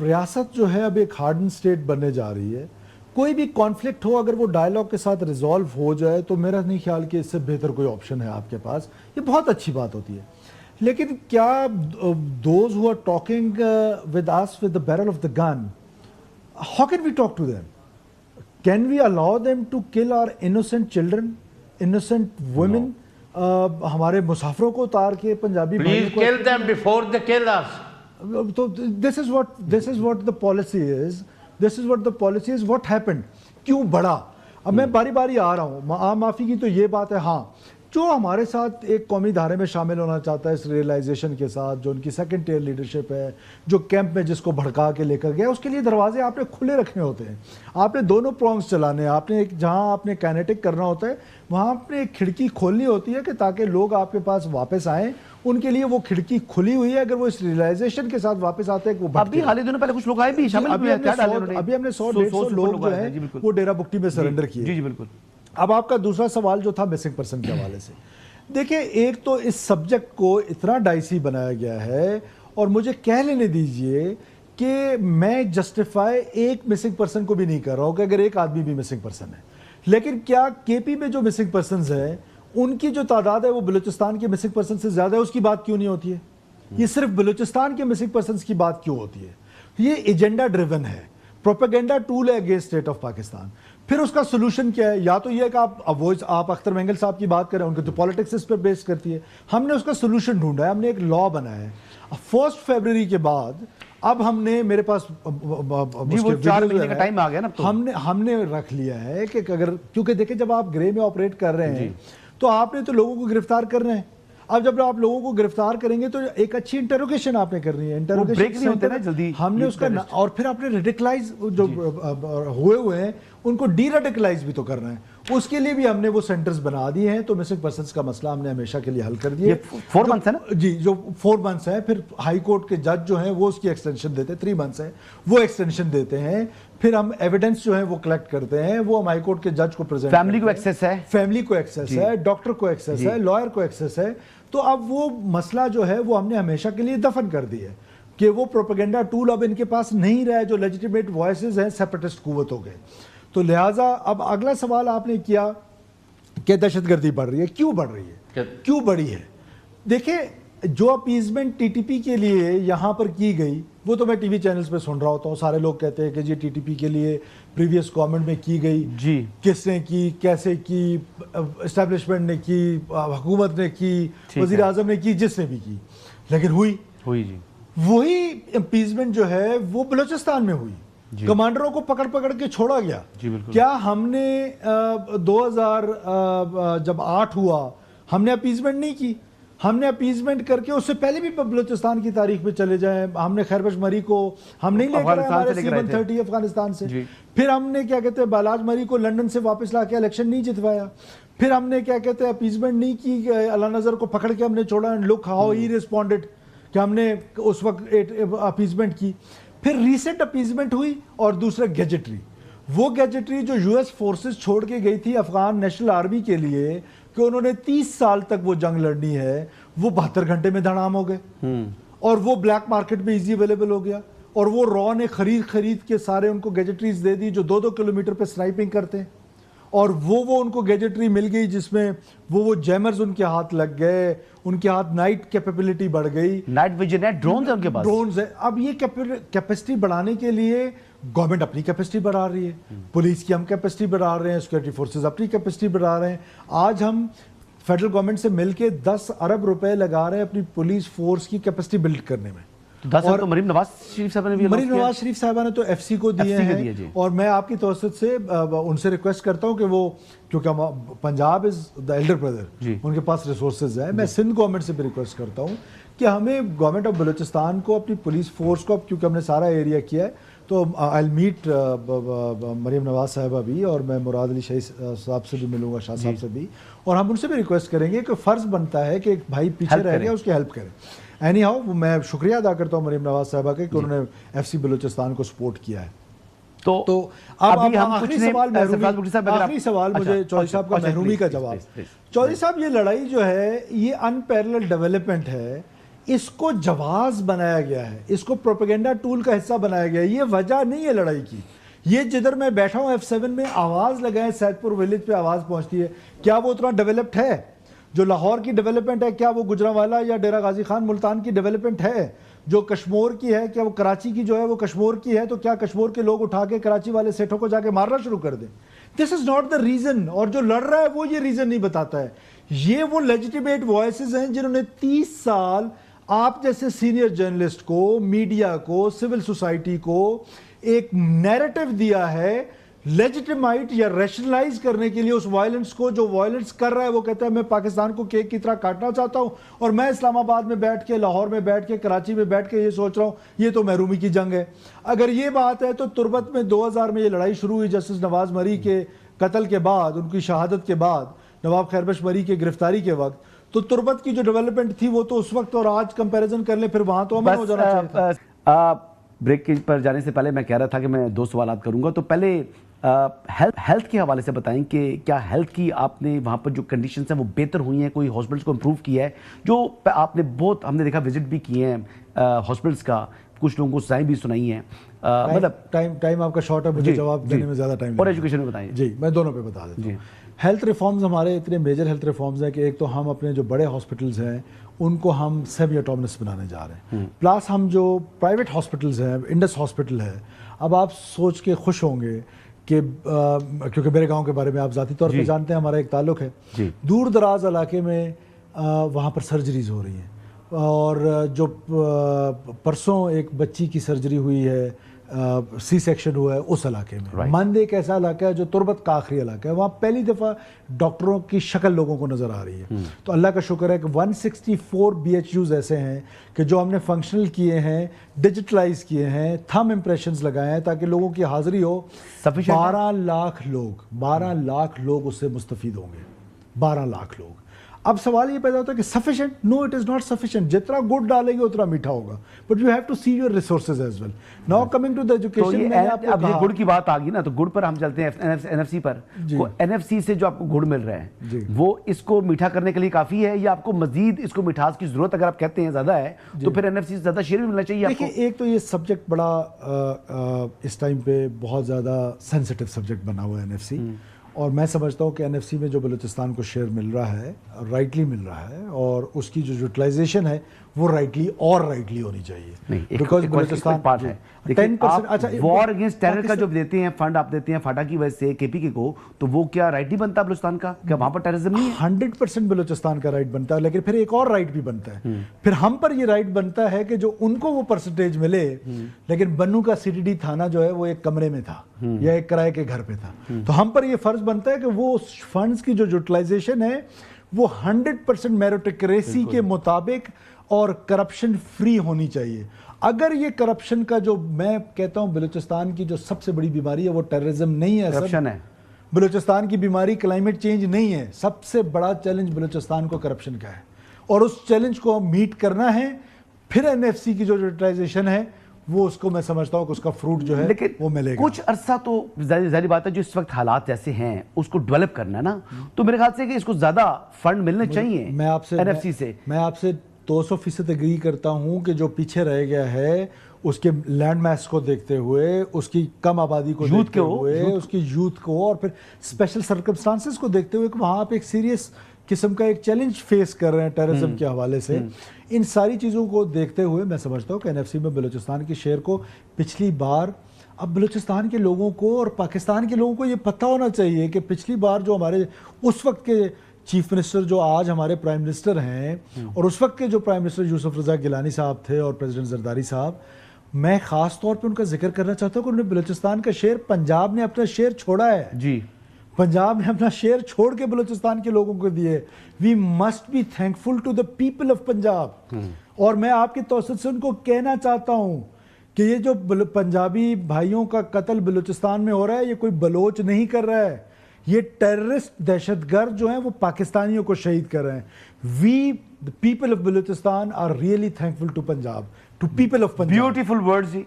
ریاست جو ہے اب ایک ہارڈن سٹیٹ بننے جا رہی ہے. کوئی بھی کانفلکٹ ہو اگر وہ ڈائلاگ کے ساتھ ریزالو ہو جائے تو میرا نہیں خیال کہ اس سے بہتر کوئی آپشن ہے آپ کے پاس. یہ بہت اچھی بات ہوتی ہے. لیکن کیا those who are talking with us with the barrel of the gun, how can we talk to them? Can we allow them to kill our innocent children, innocent women? ہمارے مسافروں کو اتار کے Punjabi Please kill them before they kill us. تو this is what the policy is. This is what the policy is. What happened? کیوں بڑھا؟ اب میں باری باری آ رہا ہوں. عام معافی کی تو یہ بات ہے. ہاں جو ہمارے ساتھ ایک قومی دھارے میں شامل ہونا چاہتا ہے اس ریئلائزیشن کے ساتھ, جو ان کی سیکنڈ ٹیئر لیڈرشپ ہے, جو کیمپ میں جس کو بھڑکا کے لے کر گیا, اس کے لیے دروازے آپ نے کھلے رکھنے ہوتے ہیں. آپ نے دونوں پرونگز چلانے ہیں. آپ نے جہاں آپ نے کائنیٹک کرنا ہوتا ہے وہاں آپ نے ایک کھڑکی کھولنی ہوتی ہے کہ تاکہ لوگ آپ کے پاس واپس آئیں. ان کے لیے وہ کھڑکی کھلی ہوئی ہے. اگر وہ اس ریئلائزیشن کے ساتھ واپس آتے ہیں کہ وہ ابھی حال ہی دنوں پہلے کچھ لوگ آئے بھی شامل ہوئے ہیں. ابھی ہم نے 100-150 لوگ جو ہیں وہ ڈیرہ بگٹی میں سرنڈر کیے. جی بالکل. اب آپ کا دوسرا سوال جو تھا مسنگ پرسن کے حوالے سے, دیکھیں ایک تو اس سبجیکٹ کو اتنا ڈائسی بنایا گیا ہے, اور مجھے کہہ لینے دیجئے کہ میں جسٹیفائی ایک مسنگ پرسن کو بھی نہیں کر رہا ہوں کہ اگر ایک آدمی بھی مسنگ پرسن ہے. لیکن کیا کے پی میں جو مسنگ پرسنز ہیں ان کی جو تعداد ہے وہ بلوچستان کے مسنگ پرسن سے زیادہ ہے, اس کی بات کیوں نہیں ہوتی ہے؟ یہ صرف بلوچستان کے مسنگ پرسنز کی بات کیوں ہوتی ہے؟ یہ ایجنڈا ڈریون ہے, پروپیگنڈا ٹول ہے اگینسٹ اسٹیٹ آف پاکستان. پھر اس کا سولوشن کیا ہے؟ یا تو یہ کہ آپ اختر مینگل صاحب کی بات کریں, ان کی تو پالیٹکس اس پہ بیس کرتی ہے. ہم نے اس کا سولوشن ڈھونڈا ہے, ہم نے ایک لا بنایا ہے. 1 فروری کے بعد اب ہم نے, میرے پاس 4 مہینے کا ٹائم آ گیا نا, ہم نے رکھ لیا ہے کہ اگر, کیونکہ دیکھیں جب آپ گرے میں آپریٹ کر رہے ہیں تو آپ نے تو لوگوں کو گرفتار کرنا ہے. اب جب آپ لوگوں کو گرفتار کریں گے تو ایک اچھی انٹروگیشن آپ نے کرنی ہے. انٹروگیشن ہم نے اس کا, اور پھر آپ نے ریڈیکلائز جو ہوئے ہیں ان کو ڈی ریڈیکلائز بھی تو کرنا ہے. اس کے لیے بھی ہم نے وہ سینٹرز بنا دیے ہیں. تو مسنگ پرسنز کا مسئلہ ہم نے ہمیشہ کے لیے حل کر دیا. 4 منتھس ہے نا جی, جو 4 منتھس ہیں. پھر ہائی کورٹ کے جج جو ہیں وہ اس کی ایکسٹینشن دیتے ہیں. 3 منتھس ہے وہ ایکسٹینشن دیتے ہیں. پھر ہم ایویڈنس جو ہے وہ کلیکٹ کرتے ہیں, وہ ہم ہائی کورٹ کے جج کو پریزنٹ, فیملی کو ایکسیس ہے, فیملی کو ایکسیس ہے, ڈاکٹر کو ایکسیس ہے, لائر کو ایکسیس ہے. تو اب وہ مسئلہ جو ہے وہ ہم نے ہمیشہ کے لیے دفن کر دی ہے کہ وہ پروپیگنڈا ٹول اب ان کے پاس نہیں رہا. جو لیجیٹیمیٹ وائسز ہیں سیپریٹسٹ قوت ہو گئے. تو لہٰذا اب اگلا سوال آپ نے کیا کہ دہشت گردی بڑھ رہی ہے. کیوں بڑھ رہی ہے, کیوں بڑھی ہے؟ دیکھیں جو اپیزمنٹ ٹی ٹی پی کے لیے یہاں پر کی گئی وہ تو میں ٹی وی چینلز پہ سن رہا ہوتا ہوں. سارے لوگ کہتے ہیں کہ جی ٹی ٹی پی کے لیے پریویس گورنمنٹ میں کی گئی, جی کس نے کی, کیسے کی, اسٹیبلشمنٹ نے کی, حکومت نے کی, وزیر اعظم نے کی, جس نے بھی کی, لیکن ہوئی جی وہی اپیزمنٹ جو ہے وہ بلوچستان میں ہوئی. کمانڈروں کو پکڑ پکڑ کے چھوڑا گیا. کیا ہم نے 2000 جب 8 ہوا ہم نے اپیزمنٹ نہیں کی؟ ہم نے اپیزمنٹ کر کے, اس سے پہلے بھی بلوچستان کی تاریخ میں چلے جائیں, ہم نے خیربش مری کو ہم نہیں لے کر ہمارے C-130 افغانستان سے. پھر ہم نے کیا کہتے ہیں بالاج مری کو لنڈن سے واپس لا کے الیکشن نہیں جتوایا. پھر ہم نے کیا کہتے ہیں اپیزمنٹ نہیں کی, اللہ نظر کو پکڑ کے ہم نے چھوڑا. لک ہاؤ ہی ریسپونڈڈ کہ ہم نے اس وقت اپیزمنٹ کی. پھر ریسنٹ اپیزمنٹ ہوئی. اور دوسرا گیجٹری, وہ گیجٹری جو یو ایس فورسز چھوڑ کے گئی تھی افغان نیشنل آرمی کے لیے کہ انہوں نے 30 سال تک وہ جنگ لڑنی ہے, وہ 72 گھنٹے میں دھڑام ہو گئے. اور وہ بلیک مارکیٹ میں ایزی اویلیبل ہو گیا. اور وہ را نے خرید کے سارے ان کو گیجٹریز دے دی جو 2-2 کلومیٹر پہ سنائپنگ کرتے ہیں. اور وہ ان کو گیجٹری مل گئی جس میں وہ جیمرز ان کے ہاتھ لگ گئے, ان کے ہاتھ نائٹ کیپیبلٹی بڑھ گئی, نائٹ ویژن ہے, ڈرونز ہیں ان کے پاس, ڈرونز ہیں. اب یہ کیپیسٹی بڑھانے کے لیے گورنمنٹ اپنی کیپیسٹی بڑھا رہی ہے, پولیس کی ہم کیپیسٹی بڑھا رہے ہیں, سیکورٹی فورسز اپنی کیپیسٹی بڑھا رہے ہیں. آج ہم فیڈرل گورنمنٹ سے مل کے 10 ارب روپے لگا رہے ہیں اپنی پولیس فورس کی کیپیسٹی بلڈ کرنے میں. اور مریم نواز شریف صاحبہ نے بھی, مریم نواز شریف صاحبہ نے تو ایف سی کو دیے ہیں. اور میں آپ کی توسط سے ان سے ریکویسٹ کرتا ہوں کہ وہ, کیونکہ پنجاب از دا ایلڈر بردر, ان کے پاس ریسورسز ہیں. میں سندھ گورنمنٹ سے بھی ریکویسٹ کرتا ہوں کہ ہمیں گورنمنٹ آف بلوچستان کو اپنی پولیس فورس کو, کیونکہ ہم نے سارا ایریا کیا ہے, تو آئی میٹ مریم نواز صاحبہ بھی, اور میں مراد علی شاہی صاحب سے بھی ملوں گا, شاہ صاحب سے بھی, اور ہم ان سے بھی ریکویسٹ کریں گے کہ فرض بنتا ہے کہ ایک بھائی پیچھے رہ گیا اس کی ہیلپ کریں. اینی ہاؤ میں شکریہ ادا کرتا ہوں مریم نواز صاحبہ کے کہ انہوں نے ایف سی بلوچستان کو سپورٹ کیا ہے. تو اب آخری سوال مجھے چودھری صاحب کا محرومی کا جواب. چودھری صاحب یہ لڑائی جو ہے یہ ان پیرلل ڈیولپمنٹ ہے اس کو جواز بنایا گیا ہے, اس کو پروپیگنڈا ٹول کا حصہ بنایا گیا ہے. یہ وجہ نہیں ہے لڑائی کی. یہ جدھر میں بیٹھا ہوں F7 میں آواز لگائیں, سید پور ویلیج پہ آواز پہنچتی ہے. کیا وہ اتنا ڈیولپڈ ہے جو لاہور کی ڈیولپمنٹ ہے؟ کیا وہ گجرانوالہ یا ڈیرہ غازی خان ملتان کی ڈیولپمنٹ ہے جو کشمور کی ہے؟ کیا وہ کراچی کی جو ہے وہ کشمور کی ہے؟ تو کیا کشمور کے لوگ اٹھا کے کراچی والے سیٹھوں کو جا کے مارنا شروع کر دیں؟ دس از ناٹ دا ریزن. اور جو لڑ رہا ہے وہ یہ ریزن نہیں بتاتا ہے. یہ وہ لیجیٹیمیٹ وائسز ہیں جنہوں نے 30 سال آپ جیسے سینئر جرنلسٹ کو, میڈیا کو, سول سوسائٹی کو ایک نیریٹو دیا ہے لیجیٹیمائٹ یا ریشنلائز کرنے کے لیے اس وائلنس کو. جو وائلنس کر رہا ہے وہ کہتا ہے میں پاکستان کو کیک کی طرح کاٹنا چاہتا ہوں, اور میں اسلام آباد میں بیٹھ کے, لاہور میں بیٹھ کے, کراچی میں بیٹھ کے یہ سوچ رہا ہوں یہ تو محرومی کی جنگ ہے. اگر یہ بات ہے تو تربت میں 2000 میں یہ لڑائی شروع ہوئی جسٹس نواز مری کے قتل کے بعد, ان کی شہادت کے بعد, نواب خیربخش مری کے گرفتاری کے وقت. تو تربت کی جو ڈیولپمنٹ تھی وہ تو اس وقت اور آج کمپیریزن کر لیں, پھر وہاں تو امن ہو جانا چاہیے تھا. بریک پر جانے سے پہلے میں کہہ رہا تھا کہ میں 2 سوالات کروں گا. تو پہلے ہیلتھ کے حوالے سے بتائیں کہ کیا ہیلتھ کی آپ نے وہاں پر جو کنڈیشنز ہیں وہ بہتر ہوئی ہیں؟ کوئی ہاسپٹلس کو امپروو کیا ہے؟ جو آپ نے بہت, ہم نے دیکھا وزٹ بھی کیے ہیں ہاسپٹلس کا, کچھ لوگوں کو سائیں بھی سنائی ہیں. مطلب ٹائم آپ کا شارٹ ہے, مجھے جواب دینے میں زیادہ ٹائم. اور ایجوکیشن میں بتائیں. جی میں دونوں پہ بتا دیتا ہوں. ہیلتھ ریفارمز ہمارے اتنے میجر ہیلتھ ریفارمز ہیں کہ ایک تو ہم اپنے جو بڑے ہاسپٹلز ہیں ان کو ہم سیمی آٹونمس بنانے جا رہے ہیں. پلس ہم جو پرائیویٹ ہاسپٹلز ہیں, انڈس ہاسپٹل ہے, اب آپ سوچ کے خوش ہوں گے کہ کیونکہ میرے گاؤں کے بارے میں آپ ذاتی طور پہ جانتے ہیں, ہمارا ایک تعلق ہے. دور دراز علاقے میں وہاں پر سرجریز ہو رہی ہیں, اور جو پرسوں ایک بچی کی سرجری ہوئی ہے, سی سیکشن ہوا ہے اس علاقے میں. مند ایک ایسا علاقہ ہے جو تربت کا آخری علاقہ ہے, وہاں پہلی دفعہ ڈاکٹروں کی شکل لوگوں کو نظر آ رہی ہے. تو اللہ کا شکر ہے کہ 164 BHUs ایسے ہیں کہ جو ہم نے فنکشنل کیے ہیں, ڈیجیٹلائز کیے ہیں, تھم امپریشنز لگائے ہیں تاکہ لوگوں کی حاضری ہو. 12 لاکھ لوگ اس سے مستفید ہوں گے. 12 لاکھ لوگ. اب سوال یہ پیدا ہوتا ہے کہ sufficient? No it is not sufficient. جتنا گڑ ڈالیں گے اتنا میٹھا ہوگا, but you have to see your resources as well. Now coming to the education. اب یہ گڑ کی بات آ گئی نا, تو گڑ پر ہم چلتے ہیں NFC پر. NFC سے جو آپ کو گڑ مل رہا ہے وہ اس کو میٹھا کرنے کے لیے کافی ہے, یا آپ کو مزید اس کو مٹھاس کی ضرورت اگر آپ کہتے ہیں زیادہ ہے تو پھر NFC سے زیادہ شیئر بھی ملنا چاہیے آپ کو؟ دیکھیں, ایک تو یہ سبجیکٹ بڑا اس ٹائم پہ بہت زیادہ سینسٹیو سبجیکٹ بنا ہوا ہے NFC, اور میں سمجھتا ہوں کہ NFC میں جو بلوچستان کو شیئر مل رہا ہے رائٹلی مل رہا ہے, اور اس کی جو یوٹیلائزیشن ہے وہ رائٹلی ہونی چاہیے. بیکاز بلوچستان پارٹ ہے. وار اگینسٹ ٹیرر کا جو دیتے ہیں فنڈ, آپ دیتے ہیں فاٹا کی وجہ سے KPK کو, تو وہ کیا رائٹ نہیں بنتا بلوچستان کا؟ کیا وہاں پر ٹیررزم نہیں ہے؟ 100% بلوچستان کا رائٹ بنتا ہے, لیکن پھر ایک اور رائٹ بھی بنتا ہے. پھر ہم پر یہ رائٹ بنتا ہے کہ جو ان کو وہ پرسنٹیج ملے, لیکن بنو کا CTD تھانہ جو ہے وہ ایک کمرے میں تھا یا ایک کرائے کے گھر پہ تھا. تو ہم پر یہ فرض بنتا ہے کہ وہ فنڈز کی جو یوٹیلائزیشن ہے وہ 100% میریٹوکریسی کے مطابق اور کرپشن فری ہونی چاہیے. اگر یہ کرپشن کا, جو میں کہتا ہوں بلوچستان کی جو سب سے بڑی بیماری ہے وہ ٹیررزم نہیں ہے, کرپشن ہے. بلوچستان کی بیماری کلائمیٹ چینج نہیں ہے. سب سے بڑا چیلنج بلوچستان کو کرپشن کا ہے, اور اس چیلنج کو میٹ کرنا ہے. پھر NFC کی جو یوٹیلائزیشن ہے وہ اس کو میں سمجھتا ہوں کہ اس کا فروٹ جو ہے وہ ملے گا. کچھ عرصہ تو ظاہری بات ہے جو اس وقت حالات ایسے ہیں اس کو ڈیولپ کرنا ہے نا, تو میرے خیال سے کہ اس کو زیادہ فنڈ ملنے چاہیے NFC سے. میں آپ سے 200% ایگری کرتا ہوں کہ جو پیچھے رہ گیا ہے اس کے لینڈ میس کو دیکھتے ہوئے, اس کی کم آبادی کو دیکھتے ہوئے, اس کی یوتھ کو, اور پھر اسپیشل سرکمسٹانسز کو دیکھتے ہوئے کہ وہاں آپ ایک سیریس قسم کا ایک چیلنج فیس کر رہے ہیں ٹیررزم کے حوالے سے. ان ساری چیزوں کو دیکھتے ہوئے میں سمجھتا ہوں کہ NFC میں بلوچستان کی شیئر کو پچھلی بار, اب بلوچستان کے لوگوں کو اور پاکستان کے لوگوں کو یہ پتہ ہونا چاہیے کہ پچھلی بار جو ہمارے اس وقت کے چیف منسٹر جو آج ہمارے پرائم منسٹر ہیں, اور اس وقت کے جو پرائم منسٹر یوسف رضا گیلانی صاحب تھے اور پریزیڈنٹ زرداری صاحب, میں خاص طور پہ ان کا ذکر کرنا چاہتا ہوں کہ انہوں نے بلوچستان کا شیئر, پنجاب نے اپنا شیئر چھوڑا ہے. جی, پنجاب نے اپنا شیئر چھوڑ کے بلوچستان کے لوگوں کو دیے. We must be thankful to the people of Punjab. اور میں آپ کی توسط سے ان کو کہنا چاہتا ہوں کہ یہ جو پنجابی بھائیوں کا قتل بلوچستان میں ہو رہا ہے یہ کوئی بلوچ نہیں کر رہا ہے, یہ ٹیررسٹ دہشت گرد جو ہیں وہ پاکستانیوں کو شہید کر رہے ہیں. وی the people of Balochistan are really thankful to Punjab, to people of Punjab. Beautiful words.